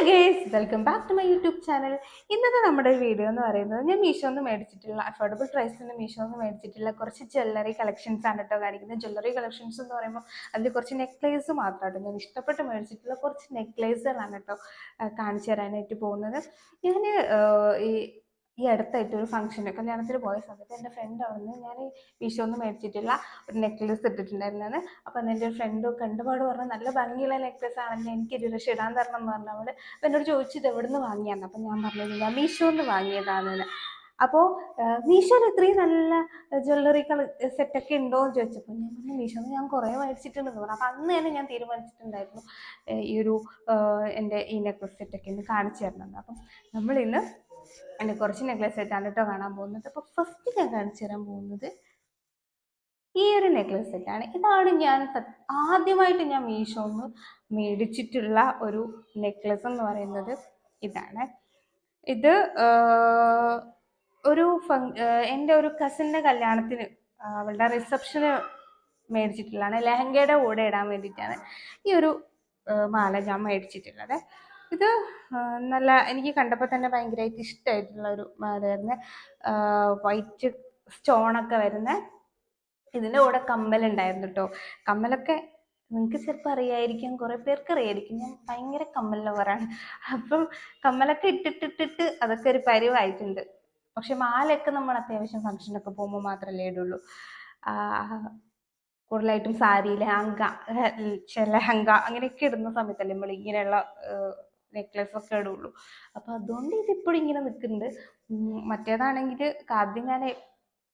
Guys welcome back to my YouTube channel. ഇന്നത്തെ നമ്മുടെ video എന്ന് പറയുന്നത് ഞാൻ മീഷോന്ന് മേടിച്ചിട്ടുള്ള അഫോർഡബിൾ പ്രൈസിന് മീഷോന്ന് മേടിച്ചിട്ടുള്ള കുറച്ച് ജ്വല്ലറി കളക്ഷൻസ് ആണ് കേട്ടോ കാണിക്കുന്നത്. ജ്വല്ലറി കളക്ഷൻസ് എന്ന് പറയുമ്പോൾ അതിൽ കുറച്ച് നെക്ലേസ് മാത്രമായിട്ട് ഞാൻ ഇഷ്ടപ്പെട്ട് മേടിച്ചിട്ടുള്ള കുറച്ച് നെക്ലേസുകളാണ് കേട്ടോ കാണിച്ചു തരാനായിട്ട് പോകുന്നത്. ഞാൻ ഈ അടുത്തായിട്ട് ഒരു ഫംഗ്ഷന് കല്യാണത്തിന് പോയ സമയത്ത് എൻ്റെ ഫ്രണ്ട് അവിടുന്ന് ഞാൻ മീഷോന്ന് മേടിച്ചിട്ടുള്ള ഒരു നെക്ലേസ് ഇട്ടിട്ടുണ്ടായിരുന്നത്. അപ്പം എൻ്റെ ഒരു ഫ്രണ്ട് കണ്ടുപാട് പറഞ്ഞു നല്ല ഭംഗിയുള്ള നെക്ലേസ് ആണെങ്കിൽ എനിക്ക് ഒരു പക്ഷേ ഇടാൻ തരണം എന്ന് പറഞ്ഞു. അവൾ അപ്പം എന്നോട് ചോദിച്ചത് എവിടെ നിന്ന് വാങ്ങിയാന്ന്. അപ്പം ഞാൻ പറഞ്ഞത് ഞാൻ മീഷോന്ന് വാങ്ങിയതാണെന്ന്. അപ്പോൾ മീഷോയിൽ ഇത്രയും നല്ല ജ്വല്ലറി സെറ്റൊക്കെ ഉണ്ടോ എന്ന് ചോദിച്ചപ്പോൾ ഞാൻ പറഞ്ഞു മീഷോന്ന് ഞാൻ കുറേ മേടിച്ചിട്ടുണ്ടെന്ന് പറഞ്ഞു. അപ്പം അന്ന് തന്നെ ഞാൻ തീരുമാനിച്ചിട്ടുണ്ടായിരുന്നു ഈ ഒരു എൻ്റെ ഈ നെക്ലസ് സെറ്റൊക്കെ ഒന്ന് കാണിച്ചു തരണം. അപ്പം നമ്മളിന്ന് എൻ്റെ കുറച്ച് നെക്ലസ് സെറ്റാണ് കേട്ടോ കാണാൻ പോകുന്നത്. അപ്പോൾ ഫസ്റ്റ് ഞാൻ കാണിച്ചു തരാൻ പോകുന്നത് ഈ ഒരു നെക്ലസ് സെറ്റാണ്. ഇതാണ് ഞാൻ ആദ്യമായിട്ട് ഞാൻ മീഷോന്ന് മേടിച്ചിട്ടുള്ള ഒരു നെക്ലസ് എന്ന് പറയുന്നത് ഇതാണ്. ഇത് ഒരു എൻ്റെ ഒരു കസിൻ്റെ കല്യാണത്തിന് അവളുടെ റിസപ്ഷന് മേടിച്ചിട്ടുള്ളതാണ്. ലെഹങ്കയുടെ കൂടെ ഇടാൻ വേണ്ടിയിട്ടാണ് ഈ ഒരു മാല ഞാൻ മേടിച്ചിട്ടുള്ളത്. ഇത് നല്ല എനിക്ക് കണ്ടപ്പോൾ തന്നെ ഭയങ്കരമായിട്ട് ഇഷ്ടമായിട്ടുള്ള ഒരു മാലയായിരുന്നു. വൈറ്റ് സ്റ്റോണൊക്കെ വരുന്ന ഇതിൻ്റെ കൂടെ കമ്മലുണ്ടായിരുന്നു കേട്ടോ. കമ്മലൊക്കെ നിങ്ങൾക്ക് ചിലപ്പോൾ അറിയായിരിക്കും, കുറേ പേർക്ക് അറിയായിരിക്കും. ഞാൻ ഭയങ്കര കമ്മൽ ലവറാണ്. അപ്പം കമ്മലൊക്കെ ഇട്ടിട്ടിട്ടിട്ട് അതൊക്കെ ഒരു പരിവായിട്ടുണ്ട്. പക്ഷെ മാലയൊക്കെ നമ്മൾ അത്യാവശ്യം ഫംഗ്ഷനൊക്കെ പോകുമ്പോൾ മാത്രമല്ലേ ഇടുള്ളൂ. കൂടുതലായിട്ടും സാരി, ലെഹങ്ക അങ്ങനെയൊക്കെ ഇടുന്ന സമയത്തല്ലേ നമ്മൾ ഇങ്ങനെയുള്ള നെക്ലസ് ഒക്കെ ഇടുള്ളൂ. അപ്പോൾ അതുകൊണ്ട് ഇതിപ്പോഴും ഇങ്ങനെ നിൽക്കുന്നുണ്ട്. മറ്റേതാണെങ്കിൽ ആദ്യം ഞാൻ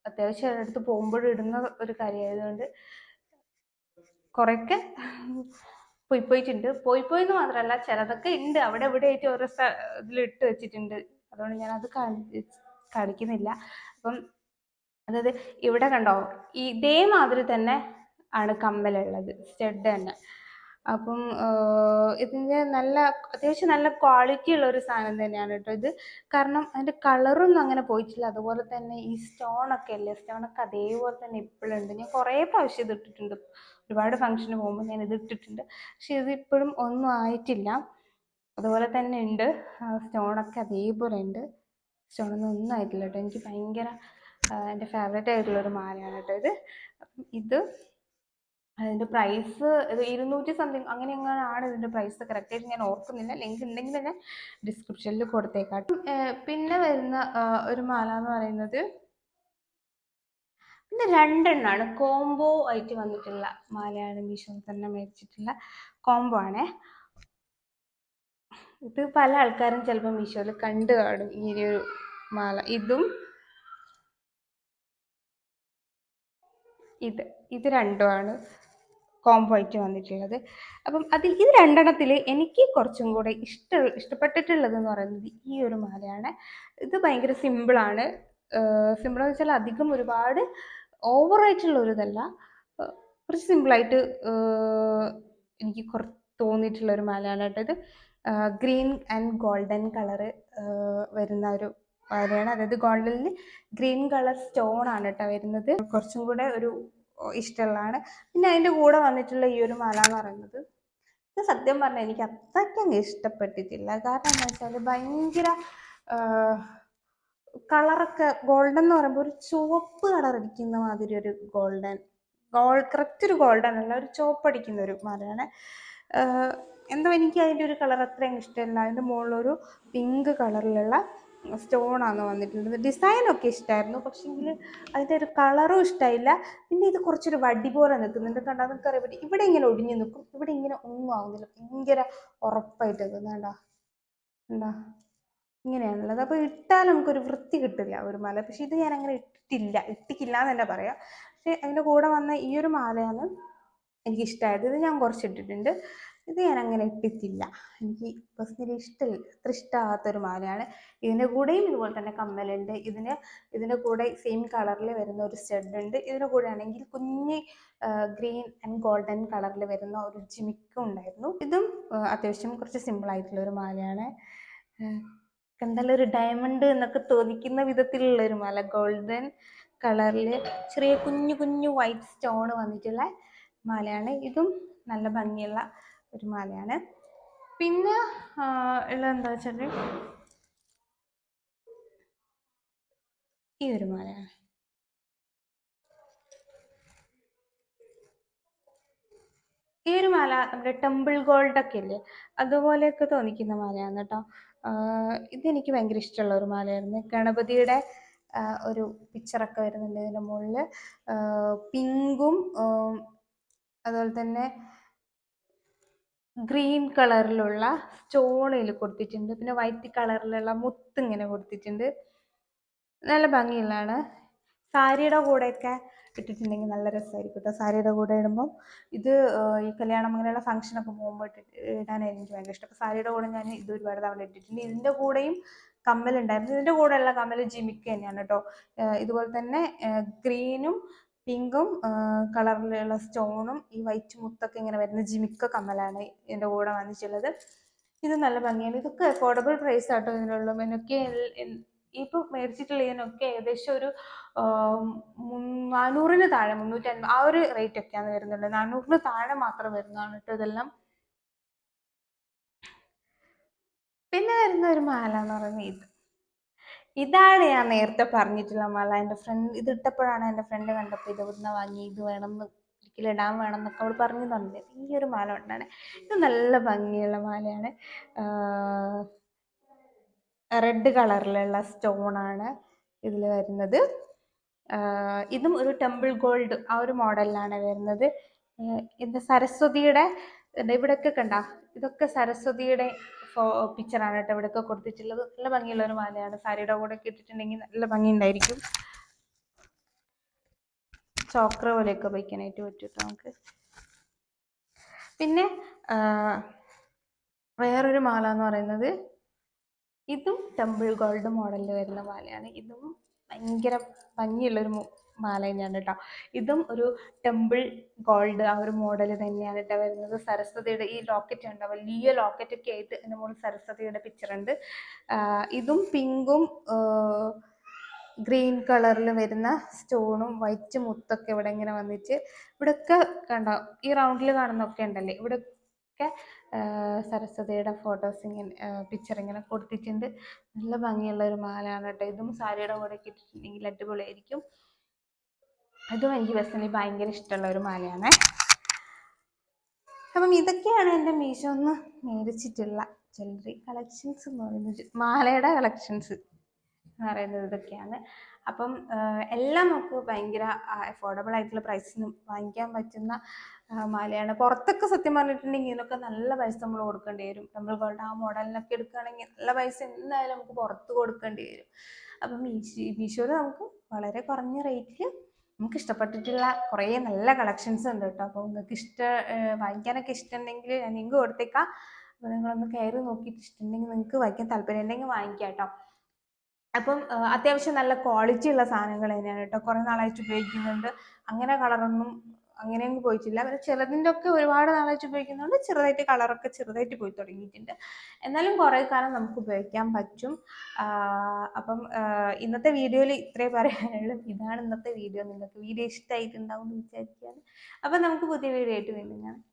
അത്യാവശ്യം അടുത്ത് പോകുമ്പോഴും ഇടുന്ന ഒരു കാര്യമായതുകൊണ്ട് കുറേയൊക്കെ പോയിട്ടുണ്ട്. പോയിന്ന് മാത്രമല്ല ചിലതൊക്കെ ഉണ്ട് അവിടെ ഇവിടെ ആയിട്ട് ഓരോ ഇതിൽ ഇട്ട് വെച്ചിട്ടുണ്ട്. അതുകൊണ്ട് ഞാനത് കാണിക്കുന്നില്ല. അപ്പം അതായത് ഇവിടെ കണ്ടോ ഇതേമാതിരി തന്നെ ആണ് കമ്മലുള്ളത്, സ്റ്റഡ് തന്നെ. അപ്പം ഇതിൻ്റെ അത്യാവശ്യം നല്ല ക്വാളിറ്റി ഉള്ള ഒരു സാധനം തന്നെയാണ് കേട്ടോ ഇത്. കാരണം അതിൻ്റെ കളറൊന്നും അങ്ങനെ പോയിട്ടില്ല. അതുപോലെ തന്നെ ഈ സ്റ്റോണൊക്കെ അതേപോലെ തന്നെ ഇപ്പോഴുണ്ട്. ഞാൻ കുറേ പ്രാവശ്യം ഇത് ഇട്ടിട്ടുണ്ട്. ഒരുപാട് ഫംഗ്ഷന് പോകുമ്പോൾ ഞാൻ ഇത് ഇട്ടിട്ടുണ്ട്. പക്ഷെ ഇത് ഇപ്പോഴും ഒന്നും ആയിട്ടില്ല. അതുപോലെ തന്നെ ഉണ്ട്, സ്റ്റോണൊക്കെ അതേപോലെ ഉണ്ട്. സ്റ്റോണൊന്നും ഒന്നും ആയിട്ടില്ല കേട്ടോ. എനിക്ക് ഭയങ്കര എൻ്റെ ഫേവറേറ്റ് ആയിട്ടുള്ളൊരു മാലയാണ് കേട്ടോ ഇത്. അപ്പം ഇത് അതിൻ്റെ പ്രൈസ് 200 സംതിങ് അങ്ങനെ എങ്ങനെയാണ് ഇതിൻ്റെ പ്രൈസ്. കറക്റ്റായിട്ട് ഞാൻ ഓർക്കുന്നില്ല. ലിങ്ക് ഉണ്ടെങ്കിൽ തന്നെ ഡിസ്ക്രിപ്ഷനിൽ കൊടുത്തേക്കാട്ടും. പിന്നെ വരുന്ന ഒരു മാല എന്ന് പറയുന്നത് പിന്നെ 2 എണ്ണമാണ്. കോംബോ ആയിട്ട് വന്നിട്ടുള്ള മാലയാണ്. മീഷോയിൽ തന്നെ മേടിച്ചിട്ടുള്ള കോംബോ ആണേ. ഇത് പല ആൾക്കാരും ചിലപ്പോൾ മീഷോയിൽ കണ്ടു കാണും ഈ ഒരു മാല. ഇത് രണ്ടുമാണ് കോംബോ ആയിട്ട് വന്നിട്ടുള്ളത്. അപ്പം ഇത് 2 എണ്ണത്തിൽ എനിക്ക് കുറച്ചും കൂടെ ഇഷ്ടപ്പെട്ടിട്ടുള്ളതെന്ന് പറയുന്നത് ഈ ഒരു മാലയാണ്. ഇത് ഭയങ്കര സിമ്പിളാണ്. സിമ്പിളെന്ന് വെച്ചാൽ അധികം ഒരുപാട് ഓവറായിട്ടുള്ള ഒരു ഇതല്ല, കുറച്ച് സിമ്പിളായിട്ട് എനിക്ക് തോന്നിയിട്ടുള്ള ഒരു മാലയാണ് കേട്ടോ ഇത്. ഗ്രീൻ ആൻഡ് ഗോൾഡൻ കളറ് വരുന്ന ഒരു മാലയാണ്. അതായത് ഗോൾഡനിൽ ഗ്രീൻ കളർ സ്റ്റോൺ ആണ് കേട്ടോ വരുന്നത്. കുറച്ചും കൂടെ ഒരു ഇഷ്ടമുള്ളതാണ്. പിന്നെ അതിൻ്റെ കൂടെ വന്നിട്ടുള്ള ഈ ഒരു മാല എന്ന് പറയുന്നത് ഇത് സത്യം പറഞ്ഞാൽ എനിക്ക് അത്രയ്ക്കങ്ങ് ഇഷ്ടപ്പെട്ടിട്ടില്ല. കാരണം എന്താ വെച്ചാൽ ഭയങ്കര കളറൊക്കെ ഗോൾഡൻ എന്ന് പറയുമ്പോൾ ഒരു ചുവപ്പ് കളർ അടിക്കുന്ന മാതിരി ഒരു കറക്റ്റ് ഒരു ഗോൾഡൻ അല്ല, ഒരു ചുവപ്പടിക്കുന്ന ഒരു മാലയാണ്. എന്തോ എനിക്ക് അതിൻ്റെ ഒരു കളർ അത്രയും ഇഷ്ടമല്ല. അതിൻ്റെ മുകളിലൊരു പിങ്ക് കളറിലുള്ള സ്റ്റോണാണ് വന്നിട്ടുള്ളത്. ഡിസൈനൊക്കെ ഇഷ്ടമായിരുന്നു, പക്ഷേങ്കിൽ അതിൻ്റെ ഒരു കളറും ഇഷ്ടമായില്ല. പിന്നെ ഇത് കുറച്ചൊരു വടി പോലെ നിൽക്കുന്നുണ്ട്. കണ്ടാൽ നിങ്ങൾക്ക് അറിയാൻ പറ്റും. ഇവിടെ ഇങ്ങനെ ഒടിഞ്ഞു നിൽക്കും, ഇവിടെ ഇങ്ങനെ ഒന്നും ആവുന്നില്ല. ഭയങ്കര ഉറപ്പായിട്ട് നിൽക്കുന്നുണ്ടാ ഇങ്ങനെയാണുള്ളത്. അപ്പോൾ ഇട്ടാൽ നമുക്കൊരു വൃത്തി കിട്ടില്ല ഒരു മാല. പക്ഷെ ഇത് ഞാൻ അങ്ങനെ ഇട്ടിക്കില്ല എന്ന് തന്നെ പറയാം. പക്ഷെ അതിൻ്റെ കൂടെ വന്ന ഈ ഒരു മാലയാണ് എനിക്കിഷ്ടമായത്. ഇത് ഞാൻ കുറച്ചിട്ടിട്ടുണ്ട്. ഇത് ഞാൻ അങ്ങനെ ഇട്ടിട്ടില്ല. എനിക്ക് പേഴ്സണലി അത്ര ഇഷ്ടമാകാത്തൊരു മാലയാണ്. ഇതിൻ്റെ കൂടെയും ഇതുപോലെ തന്നെ കമ്മലുണ്ട്. ഇതിൻ്റെ കൂടെ സെയിം കളറിൽ വരുന്ന ഒരു സ്റ്റഡ് ഉണ്ട്. ഇതിൻ്റെ കൂടെ ആണെങ്കിൽ കുഞ്ഞ് ഗ്രീൻ ആൻഡ് ഗോൾഡൻ കളറിൽ വരുന്ന ഒരു ജിമിക്കും ഉണ്ടായിരുന്നു. ഇതും അത്യാവശ്യം കുറച്ച് സിമ്പിളായിട്ടുള്ള ഒരു മാലയാണ്. കണ്ടാൽ ഒരു ഡയമണ്ട് എന്നൊക്കെ തോന്നിക്കുന്ന വിധത്തിലുള്ള ഒരു മാല. ഗോൾഡൻ കളറിൽ ചെറിയ കുഞ്ഞു വൈറ്റ് സ്റ്റോൺ വന്നിട്ടുള്ള മാലയാണ്. ഇതും നല്ല ഭംഗിയുള്ള ഒരു മാലയാണ്. പിന്നെ ഉള്ളത് എന്താ വെച്ചാൽ ഈ ഒരു മാലയാണ്. ഈ ഒരു മാല നമ്മുടെ ടെമ്പിൾ ഗോൾഡ് ഒക്കെ ഇല്ലേ, അതുപോലെയൊക്കെ തോന്നിക്കുന്ന മാലയാണ് കേട്ടോ. ഇതെനിക്ക് ഭയങ്കര ഇഷ്ടമുള്ള ഒരു മാലയായിരുന്നു. ഗണപതിയുടെ ഒരു പിക്ചറൊക്കെ വരുന്നുണ്ട് ഇതിൻ്റെ മുകളിൽ. പിങ്കും അതുപോലെ തന്നെ ഗ്രീൻ കളറിലുള്ള സ്റ്റോണിൽ കൊടുത്തിട്ടുണ്ട്. പിന്നെ വൈറ്റ് കളറിലുള്ള മുത്ത് ഇങ്ങനെ കൊടുത്തിട്ടുണ്ട്. നല്ല ഭംഗിയുള്ളതാണ്. സാരിയുടെ കൂടെയൊക്കെ ഇട്ടിട്ടുണ്ടെങ്കിൽ നല്ല രസമായിരിക്കും കേട്ടോ. സാരിയുടെ കൂടെ ഇടുമ്പം ഇത് ഈ കല്യാണം അങ്ങനെയുള്ള ഫംഗ്ഷനൊക്കെ പോകുമ്പോൾ ഇടാനായിരുന്നു എനിക്ക് ഭയങ്കര ഇഷ്ടം. അപ്പോൾ സാരിയുടെ കൂടെ ഞാൻ ഇത് ഒരുപാട് തവണ ഇട്ടിട്ടുണ്ട്. ഇതിൻ്റെ കൂടെയും കമ്മലുണ്ടായിരുന്നു. ഇതിൻ്റെ കൂടെയുള്ള കമ്മൽ ജിമിക്ക തന്നെയാണ് കേട്ടോ. ഇതുപോലെ തന്നെ ഗ്രീനും പിങ്കും കളറിലുള്ള സ്റ്റോണും ഈ വൈറ്റ് മുത്തൊക്കെ ഇങ്ങനെ വരുന്ന ജിമിക്ക കമ്മലാണ് ഇതിൻ്റെ കൂടെ വന്നിട്ടുള്ളത്. ഇത് നല്ല ഭംഗിയാണ്. ഇതൊക്കെ അഫോർഡബിൾ പ്രൈസ് ആട്ടോ ഇതിനുള്ള. എനിക്ക് ഇപ്പൊ മേടിച്ചിട്ടുള്ള ഇതിനൊക്കെ ഏകദേശം ഒരു 400 താഴെ, 350 ആ ഒരു റേറ്റ് ഒക്കെയാണ് വരുന്നുള്ളത്. 400 താഴെ മാത്രം വരുന്നതാണ് കേട്ടോ ഇതെല്ലാം. പിന്നെ വരുന്ന ഒരു മാല എന്ന് പറയുന്നത് ഇതാണ് ഞാൻ നേരത്തെ പറഞ്ഞിട്ടുള്ള മാല. എൻ്റെ ഫ്രണ്ട് ഇത് ഇട്ടപ്പോഴാണ് എൻ്റെ ഫ്രണ്ട് കണ്ടപ്പോൾ ഇത് ഇവിടുന്ന് വാങ്ങി, ഇത് വേണമെന്ന് ഒരിക്കലും ഇടാൻ വേണം എന്നൊക്കെ അവൾ പറഞ്ഞു തന്നില്ലേ. ഈ ഒരു മാല കൊണ്ടാണ്. ഇത് നല്ല ഭംഗിയുള്ള മാലയാണ്. റെഡ് കളറിലുള്ള സ്റ്റോണാണ് ഇതിൽ വരുന്നത്. ഇതും ഒരു ടെമ്പിൾ ഗോൾഡ് ആ ഒരു മോഡലിലാണ് വരുന്നത്. എന്താ സരസ്വതിയുടെ ഇവിടെയൊക്കെ കണ്ട, ഇതൊക്കെ സരസ്വതിയുടെ പിക്ചറാണ് കേട്ടോ ഇവിടെയൊക്കെ കൊടുത്തിട്ടുള്ളത്. നല്ല ഭംഗിയുള്ള ഒരു മാലയാണ്. സാരിയുടെ കൂടെ ഒക്കെ ഇട്ടിട്ടുണ്ടെങ്കിൽ നല്ല ഭംഗി ഉണ്ടായിരിക്കും. ചോക്ര പോലെയൊക്കെ വയ്ക്കാനായിട്ട് പറ്റും നമുക്ക്. പിന്നെ വേറൊരു മാല എന്ന് പറയുന്നത് ഇതും ടെമ്പിൾ ഗോൾഡ് മോഡലിൽ വരുന്ന മാലയാണ്. ഇതും ഭയങ്കര ഭംഗിയുള്ളൊരു മാല തന്നെയാണ് കേട്ടോ. ഇതും ഒരു ടെമ്പിൾ ഗോൾഡ് ആ ഒരു മോഡൽ തന്നെയാണ് കേട്ടോ വരുന്നത്. സരസ്വതിയുടെ ഈ ലോക്കറ്റ് ഉണ്ട്, വലിയ ലോക്കറ്റൊക്കെ ആയിട്ട് അതിൻ്റെ മുകളിൽ സരസ്വതിയുടെ പിക്ചർ ഉണ്ട്. ഇതും പിങ്കും ഗ്രീൻ കളറിൽ വരുന്ന സ്റ്റോണും വൈറ്റ് മുത്തൊക്കെ ഇവിടെ ഇങ്ങനെ വന്നിട്ട് ഇവിടെയൊക്കെ കണ്ടോ, ഈ റൗണ്ടിൽ കാണുന്നൊക്കെ ഉണ്ടല്ലേ, ഇവിടെയൊക്കെ സരസ്വതിയുടെ ഫോട്ടോസ് ഇങ്ങനെ പിക്ചർ ഇങ്ങനെ കൊടുത്തിട്ടുണ്ട്. നല്ല ഭംഗിയുള്ള ഒരു മാലയാണ് കേട്ടോ. ഇതും സാരിയുടെ കൂടെ ഇട്ടിട്ടുണ്ടെങ്കിൽ അടിപൊളിയായിരിക്കും. അതും എനിക്ക് പേഴ്സണലി ഭയങ്കര ഇഷ്ടമുള്ള ഒരു മാലയാണ്. അപ്പം ഇതൊക്കെയാണ് എൻ്റെ മീഷോന്ന് മേടിച്ചിട്ടുള്ള ജ്വല്ലറി കളക്ഷൻസ് എന്ന് പറയുന്നത്. മാലയുടെ കളക്ഷൻസ് എന്ന് പറയുന്നത് ഇതൊക്കെയാണ്. അപ്പം എല്ലാം നമുക്ക് ഭയങ്കര അഫോർഡബിൾ ആയിട്ടുള്ള പ്രൈസിന് വാങ്ങിക്കാൻ പറ്റുന്ന മാലയാണ്. പുറത്തൊക്കെ സത്യം പറഞ്ഞിട്ടുണ്ടെങ്കിൽ ഇതിനൊക്കെ നല്ല പൈസ നമ്മൾ കൊടുക്കേണ്ടി വരും. ടെമ്പിൾ ഗോൾഡ് ആ മോഡലിനൊക്കെ എടുക്കുകയാണെങ്കിൽ നല്ല പൈസ എന്തായാലും നമുക്ക് പുറത്ത് കൊടുക്കേണ്ടി വരും. അപ്പം മീഷോയിൽ നമുക്ക് വളരെ കുറഞ്ഞ റേറ്റിൽ നമുക്ക് ഇഷ്ടപ്പെട്ടിട്ടുള്ള കുറേ നല്ല കളക്ഷൻസ് ഉണ്ട് കേട്ടോ. അപ്പോൾ നിങ്ങൾക്ക് വാങ്ങിക്കാനൊക്കെ ഇഷ്ടമുണ്ടെങ്കിൽ ഞാൻ ലിങ്ക് കൊടുത്തേക്കാം. അപ്പോൾ നിങ്ങളൊന്ന് കയറി നോക്കിയിട്ട് ഇഷ്ടമുണ്ടെങ്കിൽ നിങ്ങൾക്ക് വാങ്ങിക്കാൻ താല്പര്യം ഉണ്ടെങ്കിൽ വാങ്ങിക്കാം കേട്ടോ. അപ്പം അത്യാവശ്യം നല്ല ക്വാളിറ്റി ഉള്ള സാധനങ്ങൾ തന്നെയാണ് കേട്ടോ. കുറേ നാളായിട്ട് ഉപയോഗിക്കുന്നുണ്ട്. അങ്ങനെ കളറൊന്നും അങ്ങനെയൊന്നും പോയിട്ടില്ല. പിന്നെ ചിലതിൻ്റെ ഒക്കെ ഒരുപാട് നാളായിട്ട് ഉപയോഗിക്കുന്നുണ്ട്, ചെറുതായിട്ട് കളറൊക്കെ ചെറുതായിട്ട് പോയി തുടങ്ങിയിട്ടുണ്ട്. എന്നാലും കുറേ കാലം നമുക്ക് ഉപയോഗിക്കാൻ പറ്റും. അപ്പം ഇന്നത്തെ വീഡിയോയിൽ ഇത്രേ പറയാനുള്ളൂ. ഇതാണ് ഇന്നത്തെ വീഡിയോ. നിങ്ങൾക്ക് വീഡിയോ ഇഷ്ടമായിട്ടുണ്ടാവും എന്ന് വിചാരിക്കുകയാണ്. അപ്പം നമുക്ക് പുതിയ വീഡിയോ ആയിട്ട് വീണ്ടും കാണാം.